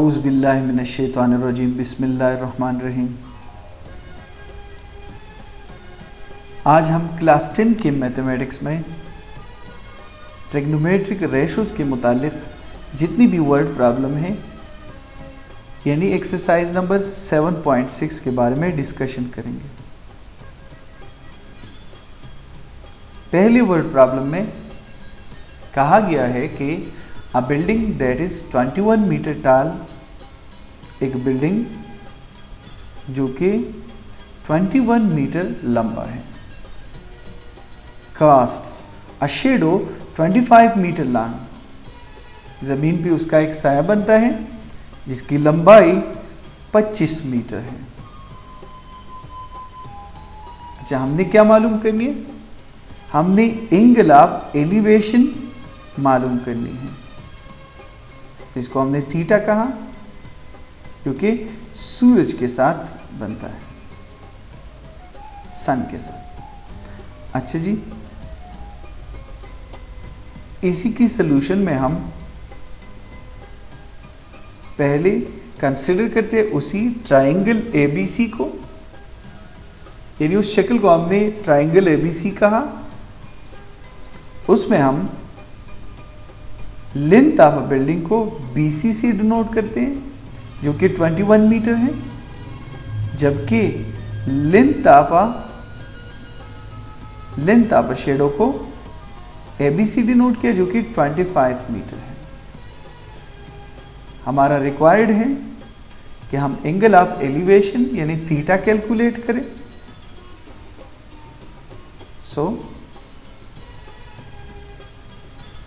औज़ुबिल्लाहि मिनश्शैतानिर्रजीम बिस्मिल्लाहिर्रहमानिर्रहीम। आज हम क्लास 10 के मैथमेटिक्स में ट्रिग्नोमेट्रिक रेशोज़ के मुतालिक जितनी भी वर्ड प्रॉब्लम है यानी एक्सरसाइज नंबर 7.6 के बारे में डिस्कशन करेंगे। पहली वर्ड प्रॉब्लम में कहा गया है कि a building that is 21 metre tall, एक बिल्डिंग जो कि 21 मीटर लंबा है, cast a shadow 25 metre long, जमीन पे उसका एक साया बनता है जिसकी लंबाई 25 मीटर है। अच्छा, हमने क्या मालूम करनी है? हमने एंगल ऑफ एलिवेशन मालूम करनी है, इसको हमने थीटा कहा क्योंकि सूरज के साथ बनता है, सन के साथ। अच्छा जी, इसी की सलूशन में हम पहले कंसिडर करते हैं उसी ट्राइंगल एबीसी को, यानी उस शक्ल को हमने ट्राइंगल एबीसी कहा। उसमें हम लेंथ ऑफ बिल्डिंग को बीसी से डिनोट करते हैं जो कि 21 मीटर है, जबकि लेंथ ऑफ शेडो को एबीसी डिनोट किया जो कि 25 मीटर है। हमारा रिक्वायर्ड है कि हम एंगल ऑफ एलिवेशन यानी थीटा कैलकुलेट करें।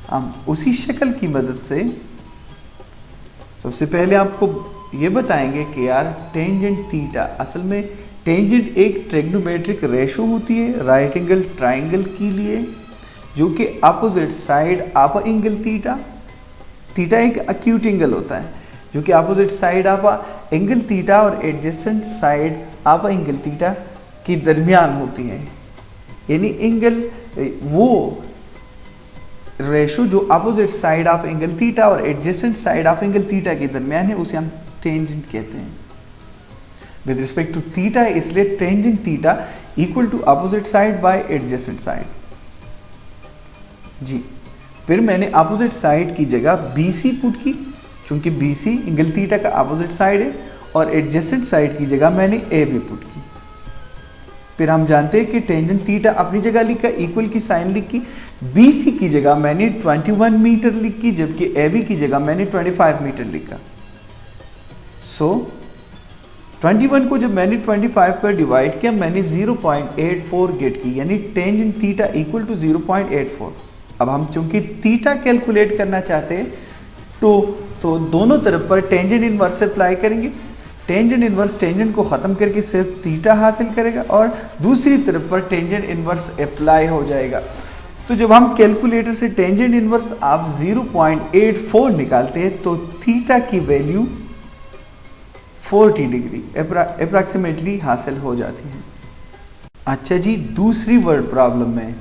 हम उसी शक्ल की मदद से सबसे पहले आपको ये बताएंगे कि यार टेंजेंट थीटा, असल में टेंजेंट एक ट्रिग्नोमेट्रिक रेशो होती है राइट एंगल ट्राइंगल के लिए जो कि opposite side of angle theta, theta एक एक्यूट एंगल होता है जो कि opposite side of angle theta और adjacent side of angle theta के दरमियान होती है। यानी एंगल वो रेशो जो opposite side of angle theta और adjacent side of angle theta के दरमियान है उसे हम टेंजेंट कहते हैं। विद रिस्पेक्ट टू थीटा इसलिए tangent theta equal to opposite side by adjacent side. जी, फिर मैंने अपोजिट साइड की जगह बीसी पुट की क्योंकि बीसी एंगल थीटा का अपोजिट साइड है, और एडजेसेंट साइड की जगह मैंने ए बी पुट की। फिर हम जानते हैं कि टेंजेंट थीटा अपनी जगह लिखा, इक्वल की साइन लिखी, बीसी की जगह मैंने 21 मीटर लिखी जबकि एबी की जगह मैंने 25 मीटर लिखा। सो 21 को जब मैंने 25 पर डिवाइड किया मैंने 0.84 गेट की, यानी टेंजेंट थीटा इक्वल टू 0.84। अब हम चूंकि थीटा कैलकुलेट करना चाहते हैं तो दोनों तरफ पर टेंजेंट इनवर्स अप्लाई करेंगे। टेंजेंट इनवर्स टेंजेंट को ख़त्म करके सिर्फ थीटा हासिल करेगा और दूसरी तरफ पर टेंजेंट इनवर्स अप्लाई हो जाएगा। तो जब हम कैलकुलेटर से टेंजेंट इनवर्स आप 0.84 निकालते हैं तो थीटा की वैल्यू 40 डिग्री अप्रॉक्सीमेटली हासिल हो जाती है। अच्छा जी, दूसरी वर्ड प्रॉब्लम में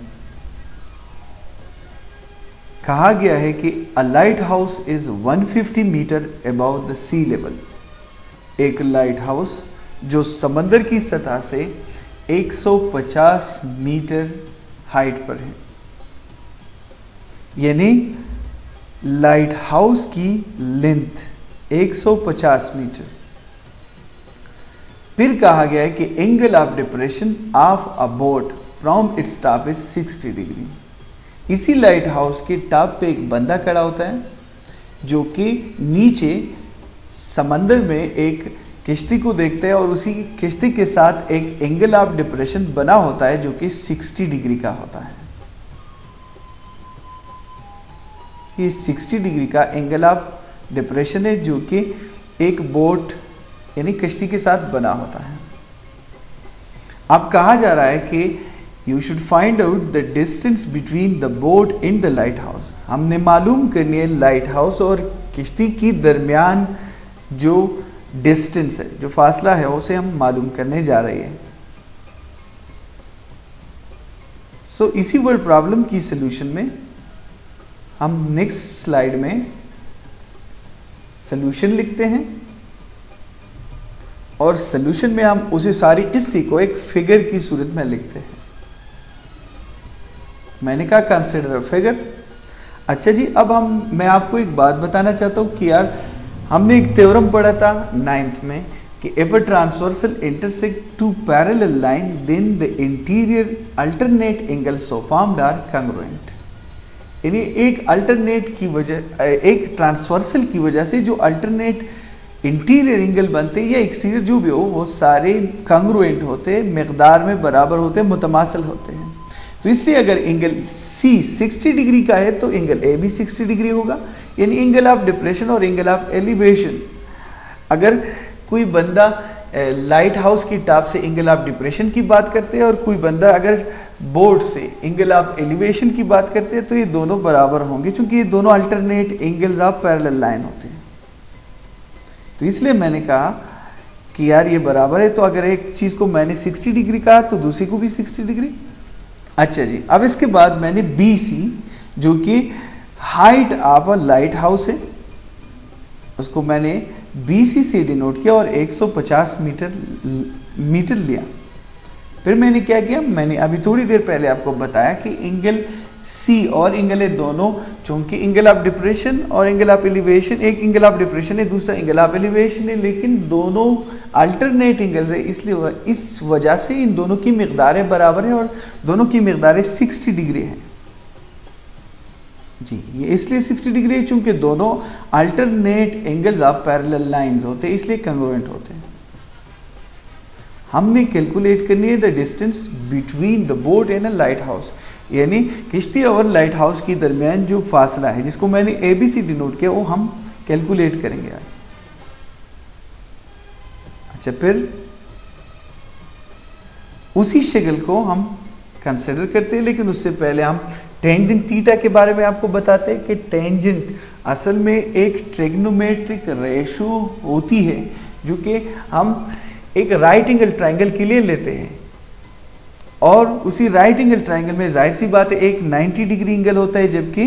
कहा गया है कि a lighthouse is 150 metre above the sea level, एक लाइट हाउस जो समंदर की सतह से 150 मीटर हाइट पर है, यानी लाइट हाउस की लेंथ 150 मीटर। फिर कहा गया है कि angle of depression of a boat from its top is 60 degree. इसी लाइट हाउस के टॉप पे एक बंदा खड़ा होता है जो कि नीचे समंदर में एक किश्ती को देखता है और उसी किश्ती के साथ एक एंगल ऑफ डिप्रेशन बना होता है जो कि 60 डिग्री का होता है। ये 60 डिग्री का एंगल ऑफ डिप्रेशन है जो कि एक बोट यानी किश्ती के साथ बना होता है। अब कहा जा रहा है कि you should find out the distance between the boat in the light house. हमने मालूम करनी है लाइट हाउस और किश्ती की दरमियान जो डिस्टेंस है, जो फासला है, उसे हम मालूम करने जा रहे हैं। सो इसी वर्ड प्रॉब्लम की सलूशन में हम नेक्स्ट स्लाइड में सोल्यूशन लिखते हैं और सोल्यूशन में हम उसी सारी किस्से को एक फिगर की सूरत में लिखते हैं। मैंने कहा कंसिडर अ फिगर। अच्छा जी, अब मैं आपको एक बात बताना चाहता हूँ कि यार हमने एक थ्योरम पढ़ा था 9th में कि if a transversal intersect two parallel line then the interior alternate angles so formed are congruent। यानी एक अल्टरनेट की वजह, एक ट्रांसवर्सल की वजह से जो अल्टरनेट इंटीरियर एंगल बनते हैं या एक्सटीरियर जो भी हो वो सारे कंग्रुएंट होते हैं, मिकदार में बराबर होते हैं, मुतमासिल होते हैं। तो इसलिए अगर एंगल C 60 डिग्री का है तो एंगल A भी 60 डिग्री होगा। यानी एंगल ऑफ डिप्रेशन और एंगल ऑफ एलिवेशन, अगर कोई बंदा लाइट हाउस की टॉप से एंगल ऑफ डिप्रेशन की बात करते हैं और कोई बंदा अगर बोर्ड से एंगल ऑफ एलिवेशन की बात करते हैं तो ये दोनों बराबर होंगे, क्योंकि ये दोनों alternate angles of parallel line होते हैं। तो इसलिए मैंने कहा कि यार ये बराबर है, तो अगर एक चीज़ को मैंने 60 डिग्री कहा तो दूसरी को भी 60 डिग्री। अच्छा जी, अब इसके बाद मैंने BC जो कि height of a light house है उसको मैंने BC से डिनोट किया और 150 मीटर लिया। फिर मैंने क्या किया, मैंने अभी थोड़ी देर पहले आपको बताया कि एंगल C और एंगल है दोनों, चूंकि एंगल ऑफ डिप्रेशन और एंगल ऑफ एलिवेशन, एक एंगल ऑफ डिप्रेशन है दूसरा एंगल ऑफ एलिवेशन है, लेकिन दोनों अल्टरनेट एंगल्स है, इसलिए इस वजह से इन दोनों की मिकदारें बराबर है और दोनों की मिकदारें 60 डिग्री है जी। ये इसलिए 60 डिग्री है चूंकि दोनों alternate angles of parallel lines होते हैं, इसलिए कंग्रुएंट होते हैं। हमने कैलकुलेट करनी है the distance between the boat and a light house, यानी किश्ती और लाइट हाउस के दरमियान जो फासला है जिसको मैंने ABC डिनोट किया वो हम कैलकुलेट करेंगे आज। अच्छा, फिर उसी शक्ल को हम कंसिडर करते हैं, लेकिन उससे पहले हम टेंजेंट थीटा के बारे में आपको बताते हैं कि टेंजेंट असल में एक ट्रिग्नोमेट्रिक रेशो होती है जो कि हम एक राइट एंगल ट्राइंगल के लिए लेते हैं, और उसी राइट एंगल ट्राइंगल में जाहिर सी बात है एक 90 डिग्री एंगल होता है, जबकि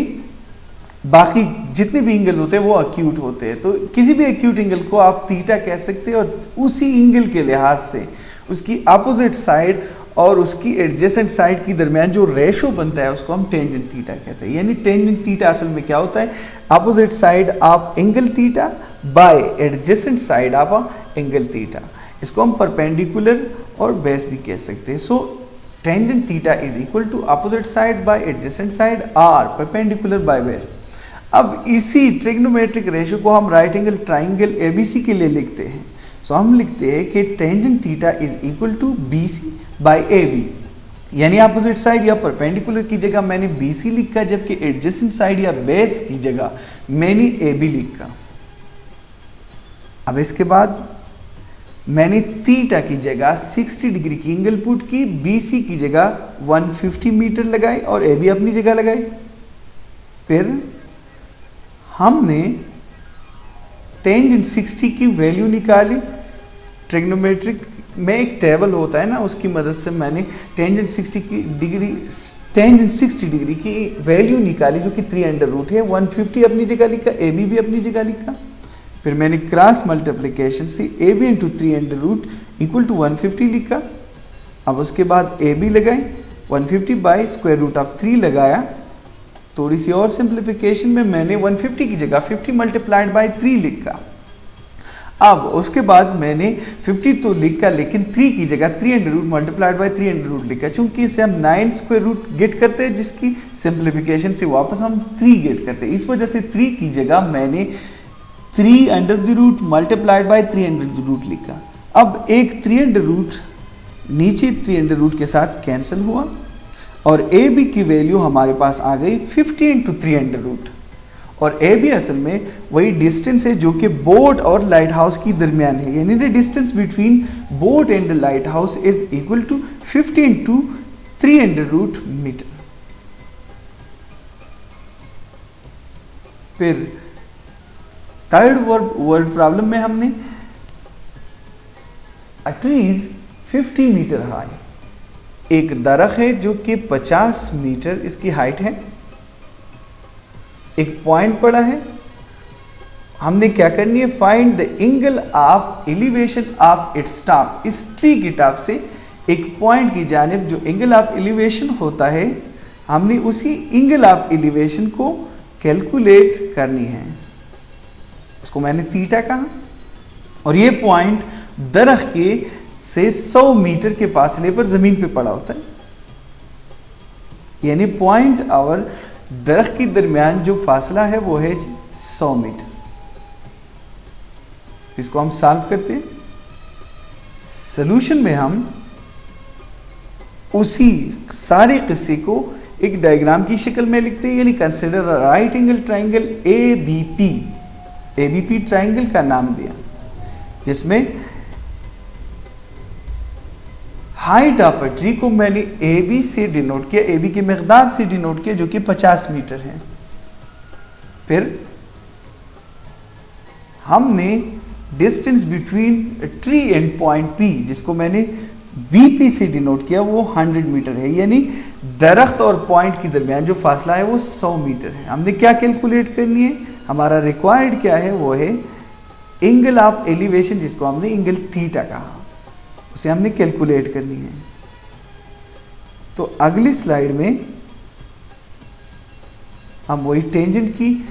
बाकी जितने भी एंगल होते हैं वो एक्यूट होते हैं। तो किसी भी एक्यूट एंगल को आप थीटा कह सकते हैं, और उसी एंगल के लिहाज से उसकी अपोजिट साइड और उसकी एडजेसेंट साइड की दरमियान जो रेशो बनता है उसको हम टेंजेंट थीटा कहते हैं। यानी टेंजेंट थीटा असल में क्या होता है, opposite side of angle theta by adjacent side of angle theta. इसको हम परपेंडिकुलर और बेस भी कह सकते हैं। So tangent theta is equal to opposite side by adjacent side or perpendicular by base. अब इसी ट्रिग्नोमेट्रिक रेशो को हम राइट एंगल ट्राइंगल ABC के लिए लिखते हैं। सो हम लिखते हैं कि tangent theta is equal to BC by AB, यानी अपोजिट साइड या परपेंडिकुलर की जगह मैंने BC लिखा, जबकि एडजेसेंट साइड या बेस की जगह मैंने AB लिखा। अब इसके बाद मैंने थीटा की जगह 60 डिग्री की एंगल पुट की, BC की जगह 150 मीटर लगाई और AB अपनी जगह लगाई। फिर हमने टेंजेंट 60 की वैल्यू निकाली। ट्रिग्नोमेट्रिक में एक टेबल होता है ना, उसकी मदद से मैंने टेंजेंट 60 डिग्री की वैल्यू निकाली जो कि 3√, है। 150 अपनी जगह लिखा, AB भी अपनी जगह लिखा। फिर मैंने क्रॉस मल्टीप्लिकेशन से AB इंटू 3√, इक्वल टू 150 लिखा। अब उसके बाद AB लगाई, 150 बाई स्क्वायर रूट ऑफ 3 लगाया। थोड़ी सी और सिंप्लीफिकेशन में मैंने 150 की जगह 50 मल्टीप्लाइड बाई 3 लिखा। अब उसके बाद मैंने 50 तो लिखा, लेकिन 3 की जगह 300 मल्टीप्लाइड बाई 300 लिखा, चूंकि इसे हम 9 स्क्वायर रूट गेट करते हैं, जिसकी सिंप्लीफिकेशन से वापस हम 3 गेट करते हैं। इस वजह से 3 की जगह मैंने 300 मल्टीप्लाइड बाई 300 लिखा। अब एक 300 नीचे 300 के साथ कैंसिल हुआ और AB की वैल्यू हमारे पास आ गई 50 इंटू 300, और AB असल में वही डिस्टेंस है जो कि बोट और लाइट हाउस की दरमियान है, यानी the distance between boat and lighthouse is equal to 50 into 300 metre. फिर थर्ड वर्ड प्रॉब्लम में हमने a tree is 50 metre high, एक दरख्त है जो कि 50 मीटर इसकी हाइट है, एक पॉइंट पड़ा है हमने क्या करनी है, find the angle of elevation of its top. इस ट्री की टॉप से एक पॉइंट की जानिब जो एंगल ऑफ एलिवेशन होता है, हमने उसी एंगल ऑफ एलिवेशन को कैलकुलेट करनी है। उसको मैंने थीटा कहा, और ये पॉइंट दरख्त के से 100 मीटर के फासले पर जमीन पे पड़ा होता है, यानी पॉइंट और दरख्त के दरमियान जो फासला है वो है 100 मीटर। इसको हम सॉल्व करते हैं। सॉल्यूशन में हम उसी सारे किस्से को एक डायग्राम की शक्ल में लिखते हैं, यानी consider right angle triangle ABP. ABP triangle का नाम दिया, जिसमें हाइट ऑफ अ ट्री को मैंने ए बी से डिनोट किया, ए बी की मकदार से डिनोट किया, जो कि 50 मीटर है। फिर हमने distance between tree and point P, जिसको मैंने बीपी से डिनोट किया, वो 100 मीटर है, यानी दरख्त और पॉइंट के दरमियान जो फासला है वो 100 मीटर है। हमने क्या कैलकुलेट करनी है, हमारा रिक्वायर्ड क्या है, वो है एंगल ऑफ एलिवेशन, जिसको हमने एंगल थीटा कहा, उसे हमने कैलकुलेट करनी है। तो अगली स्लाइड में हम वही टेंजेंट की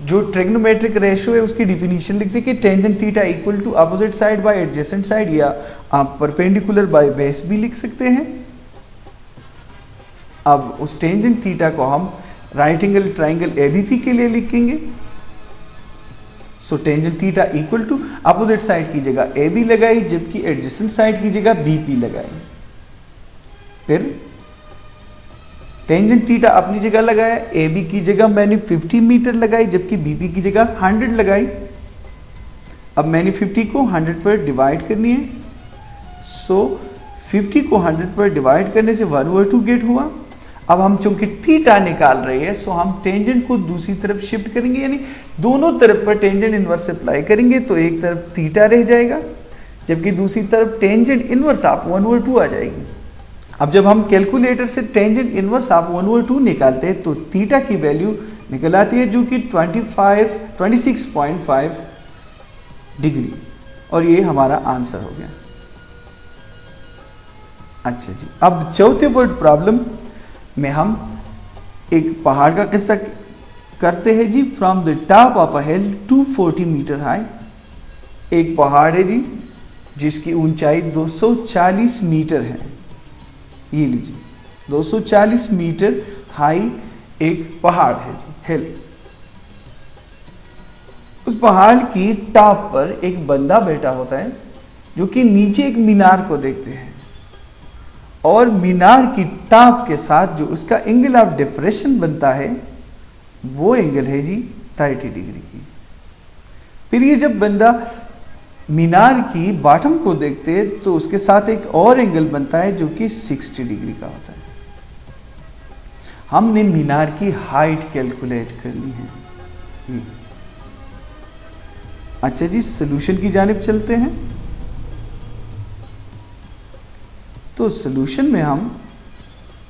जो ट्रिग्नोमेट्रिक रेशियो है उसकी डिफिनीशन लिखते हैं कि tangent theta equal to opposite side by adjacent side, या आप परपेंडिकुलर बाय बेस भी लिख सकते हैं। अब उस टेंजेंट थीटा को हम राइट एंगल ट्राइंगल एबीपी के लिए लिखेंगे। So tangent theta equal to opposite side की जगह ए बी लगाई, जबकि एडजेसेंट साइड की जगह बी पी लगाई। फिर टेंजेंट थीटा अपनी जगह लगाया, ए बी की जगह मैंने 50 मीटर लगाई, जबकि बी पी की जगह 100 लगाई। अब मैंने 50 को 100 पर डिवाइड करनी है। सो 50 को 100 पर डिवाइड करने से 1/2 गेट हुआ। अब हम चूंकि थीटा निकाल रहे हैं, सो हम टेंजेंट को दूसरी तरफ शिफ्ट करेंगे, यानी दोनों तरफ पर टेंजेंट इनवर्स अप्लाई करेंगे, तो एक तरफ थीटा रह जाएगा, जबकि दूसरी तरफ टेंजेंट इनवर्स ऑफ 1/2 आ जाएगी। अब जब हम कैलकुलेटर से टेंजेंट इनवर्स ऑफ 1/2 निकालते हैं, तो थीटा की वैल्यू निकल आती है, जो कि 26.5 डिग्री, और ये हमारा आंसर हो गया। अच्छा जी, अब चौथे वर्ड प्रॉब्लम में हम एक पहाड़ का किस्सा करते हैं जी। From the top of a hill 240 metre high, एक पहाड़ है जी जिसकी ऊंचाई 240 मीटर है। ये लीजिए 240 मीटर हाई एक पहाड़ है जी, हिल। उस पहाड़ की टॉप पर एक बंदा बैठा होता है, जो कि नीचे एक मीनार को देखते हैं, और मीनार की टॉप के साथ जो उसका एंगल ऑफ डिप्रेशन बनता है, वो एंगल है जी 30 डिग्री की। फिर ये जब बंदा मीनार की बॉटम को देखते हैं, तो उसके साथ एक और एंगल बनता है, जो कि 60 डिग्री का होता है। हमने मीनार की हाइट कैलकुलेट करनी है। अच्छा जी, सॉल्यूशन की जानिब चलते हैं। तो सॉल्यूशन में हम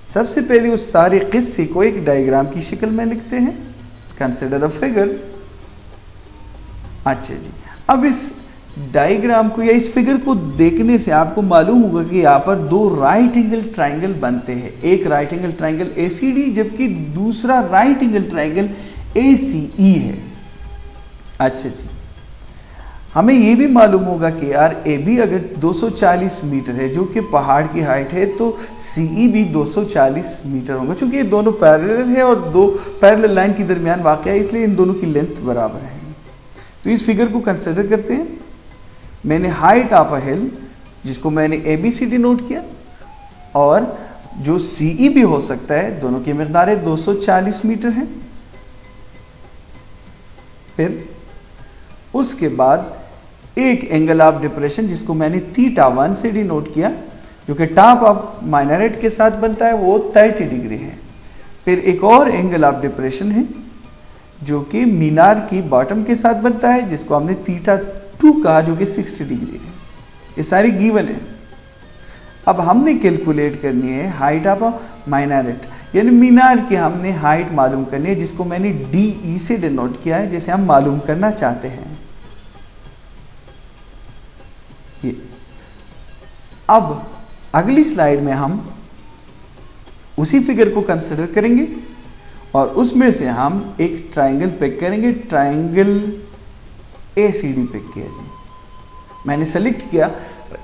सबसे पहले उस सारे किस्से को एक डायग्राम की शक्ल में लिखते हैं। Consider a figure. अच्छा जी, अब इस डायग्राम को या इस फिगर को देखने से आपको मालूम होगा कि यहाँ पर दो राइट एंगल ट्राइंगल बनते हैं। एक राइट एंगल ट्राइंगल ACD, जबकि दूसरा राइट एंगल ट्राइंगल ACE है। अच्छा जी, हमें ये भी मालूम होगा कि यार AB अगर 240 मीटर है, जो कि पहाड़ की हाइट है, तो CE भी 240 मीटर होगा। चूंकि ये दोनों पैरेलल है और दो पैरेलल लाइन के दरमियान वाक़या है, इसलिए इन दोनों की लेंथ बराबर है। तो इस फिगर को कंसिडर करते हैं। मैंने हाइट ऑफ अ हिल, जिसको मैंने ABC डिनोट किया, और जो CE भी हो सकता है, दोनों की मकदारें 240 मीटर हैं। फिर उसके बाद एक एंगल ऑफ डिप्रेशन, जिसको मैंने θ1 से डिनोट किया, जो कि टॉप ऑफ माइनरेट के साथ बनता है, वो 30 डिग्री है। फिर एक और एंगल ऑफ डिप्रेशन है, जो कि मीनार की बॉटम के साथ बनता है, जिसको हमने θ2 कहा, जो कि 60 डिग्री है। ये सारी गिवन है। अब हमने कैलकुलेट करनी है हाइट ऑफ माइनरेट, यानी मीनार की हमने हाइट मालूम करनी है, जिसको मैंने डी से डिनोट किया है, जैसे हम मालूम करना चाहते हैं। ये अब अगली स्लाइड में हम उसी फिगर को कंसिडर करेंगे और उसमें से हम एक ट्राइंगल पिक करेंगे। ट्राइंगल ACD पिक किया जी, मैंने सेलेक्ट किया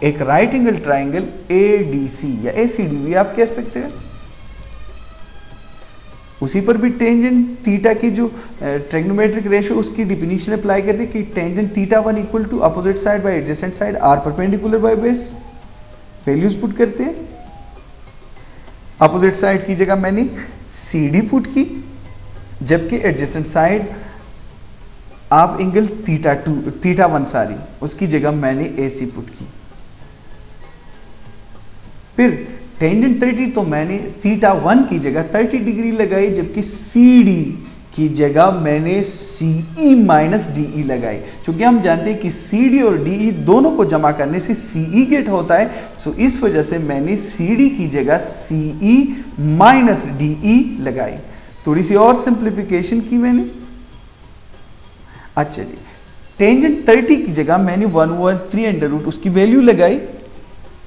एक राइट एंगल ट्राइंगल ADC या ACD भी आप कह सकते हैं। उसी पर भी टेंजेंट थीटा की जो ट्रिग्नोमेट्रिक रेशियो उसकी डिफिनीशन अप्लाई करते हैं कि tangent theta 1 equal to opposite side by adjacent side or perpendicular by base. Values put करते हैं। अपोजिट साइड की जगह मैंने CD पुट की, जबकि एडजेसेंट साइड आप एंगल थीटा 1 उसकी जगह मैंने AC पुट की। फिर टेंजेंट 30 तो मैंने थीटा 1 की जगह 30 डिग्री लगाई, जबकि CD की जगह मैंने CE माइनस DE लगाई। क्योंकि हम जानते हैं कि CD और DE दोनों को जमा करने से CE गेट होता है, सो इस वजह से मैंने CD की जगह CE माइनस DE लगाई। थोड़ी सी और सिंप्लीफिकेशन की मैंने। अच्छा जी, टेंजेंट 30 की जगह मैंने 1/3 अंडर रूट उसकी वैल्यू लगाई,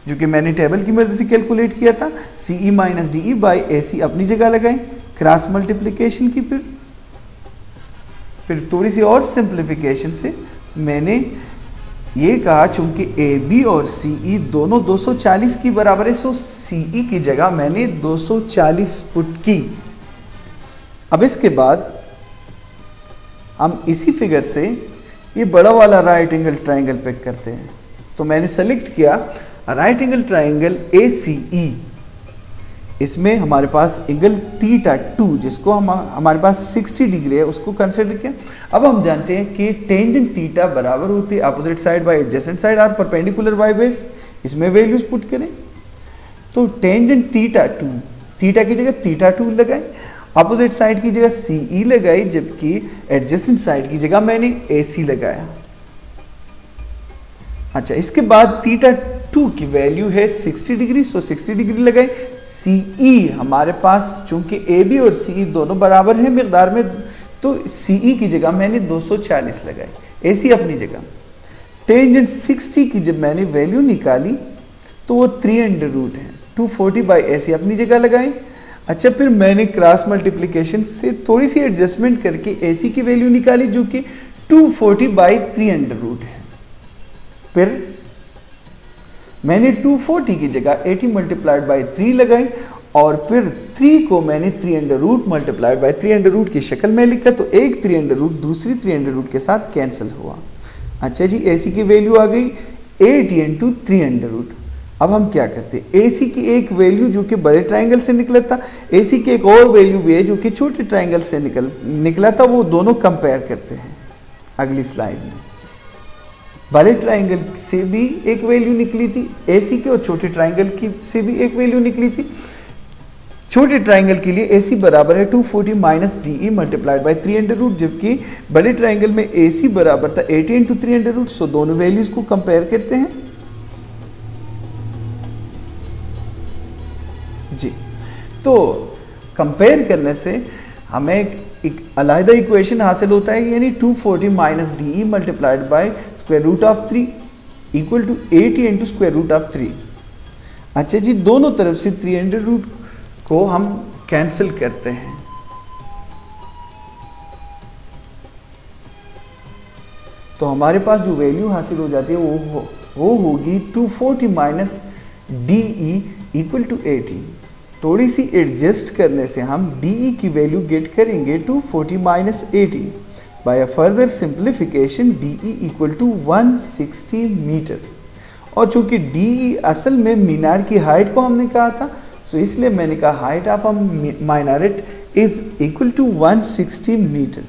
जो कि मैंने टेबल की मदद से कैलकुलेट किया था। CE minus DE by AC अपनी जगह लगाई, क्रॉस मल्टीप्लिकेशन की। फिर थोड़ी सी और सिंप्लीफिकेशन से मैंने ये कहा चूंकि AB और CE दोनों 240 की बराबर है, सो CE की जगह मैंने 240 पुट की। अब इसके बाद हम इसी फिगर से ये बड़ा वाला राइट एंगल ट्राइंगल पिक करते हैं। तो मैंने सेलेक्ट किया राइट एंगल ट्राइंगल ACE। इसमें हमारे पास एंगल थीटा 2 जिसको हमारे पास 60 डिग्री है उसको कंसिडर किया। अब हम जानते हैं कि टेंजेंट थीटा बराबर होती है opposite side by adjacent side or perpendicular by base. इसमें वैल्यूज पुट करें तो टेंजेंट थीटा 2, थीटा की जगह थीटा 2 लगाए, अपोजिट साइड की जगह CE लगाई, जबकि एडजेसेंट साइड की जगह मैंने AC लगाया। अच्छा, इसके बाद थीटा 2 की वैल्यू है 60 डिग्री, सो 60 डिग्री लगाई। CE हमारे पास चूंकि AB और CE दोनों बराबर हैं मिकदार में, तो CE की जगह मैंने 240 लगाई, AC अपनी जगह। टेंजेंट 60 की जब मैंने वैल्यू निकाली तो वो 3 अंडर रूट है, 240 बाई AC अपनी जगह लगाई। अच्छा, फिर मैंने क्रॉस मल्टीप्लिकेशन से थोड़ी सी एडजस्टमेंट करके AC की वैल्यू निकाली, जो कि 240 बाई 3 अंडर रूट है। फिर मैंने 240 की जगह 80 मल्टीप्लाइड बाई 3 लगाई और फिर 3 को मैंने 3 under root multiplied by 3 under root की शक्ल में लिखा, तो एक 3 अंडर रूट दूसरी 3 अंडर रूट के साथ कैंसिल हुआ। अच्छा जी, AC की वैल्यू आ गई 80 इंटू 3 अंडर रूट। अब हम क्या करते हैं, AC की एक वैल्यू जो कि बड़े ट्राइंगल से निकला था, AC की एक और वैल्यू भी है जो कि छोटे ट्राइंगल से निकला था, वो दोनों कंपेयर करते हैं अगली स्लाइड में। बड़े ट्राइंगल से भी एक वैल्यू निकली थी AC की और छोटे ट्राइंगल की से भी एक वैल्यू निकली थी। छोटे ट्राइंगल के लिए AC बराबर है 240 minus DE multiplied by 3 under root, जबकि बड़े ट्राइंगल में AC बराबर था 80 इंटू 3 अंडर रूट। सो दोनों वैल्यूज को कंपेयर करते हैं जी। तो कंपेयर करने से हमें एक अलग इक्वेशन हासिल होता है, यानी 240 minus DE multiplied by square root of 3 equal to 80 into square root of 3। अच्छा जी, दोनों तरफ से 3 अंडर रूट को हम कैंसिल करते हैं। तो हमारे पास जो वैल्यू हासिल हो जाती है वो होगी 240 माइनस DE इक्वल टू 80। थोड़ी सी एडजस्ट करने से हम DE की वैल्यू गेट करेंगे 240 minus 80। By a further simplification DE equal to 160 metre. और चूंकि DE असल में मीनार की हाइट को हमने कहा था, सो इसलिए मैंने कहा height of a minaret is equal to 160 metre.